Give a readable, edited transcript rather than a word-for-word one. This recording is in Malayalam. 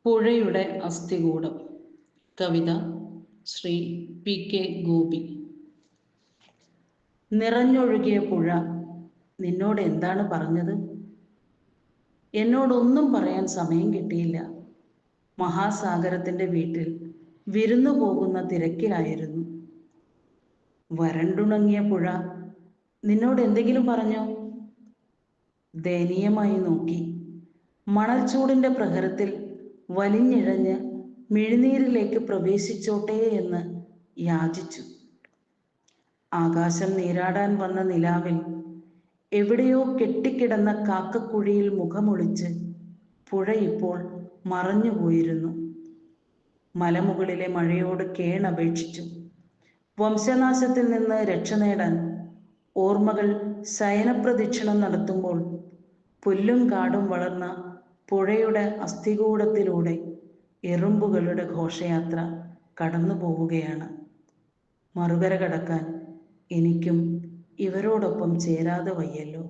പുഴയുടെ അസ്ഥികൂടം. കവിത ശ്രീ പി.കെ. ഗോപി. നിറഞ്ഞൊഴുകിയ പുഴ നിന്നോട് എന്താണ് പറഞ്ഞത്? എന്നോടൊന്നും പറയാൻ സമയം കിട്ടിയില്ല. മഹാസാഗരത്തിൻ്റെ വീട്ടിൽ വിരുന്നു പോകുന്ന തിരക്കിലായിരുന്നു. വരണ്ടുണങ്ങിയ പുഴ നിന്നോട് എന്തെങ്കിലും പറഞ്ഞോ? ദയനീയമായി നോക്കി. മണൽച്ചൂടിൻ്റെ പ്രഹരത്തിൽ വലിഞ്ഞിഴഞ്ഞ് മിഴിനീരിലേക്ക് പ്രവേശിച്ചോട്ടെ എന്ന് യാചിച്ചു. ആകാശം നീരാടാൻ വന്ന നിലാവിൽ എവിടെയോ കെട്ടിക്കിടന്ന കാക്കക്കുഴിയിൽ മുഖമൊളിച്ച് പുഴ ഇപ്പോൾ മറഞ്ഞുപോയിരുന്നു. മലമുകളിലെ മഴയോട് കേണപേക്ഷിച്ചു. വംശനാശത്തിൽ നിന്ന് രക്ഷ നേടാൻ ഓർമ്മകൾ ശയനപ്രദക്ഷിണം നടത്തുമ്പോൾ പുല്ലും കാടും വളർന്ന പുഴയുടെ അസ്ഥികൂടത്തിലൂടെ എറുമ്പുകളുടെ ഘോഷയാത്ര കടന്നു പോവുകയാണ്. മറുകര കടക്കാൻ എനിക്കും ഇവരോടൊപ്പം ചേരാതെ വയ്യല്ലോ.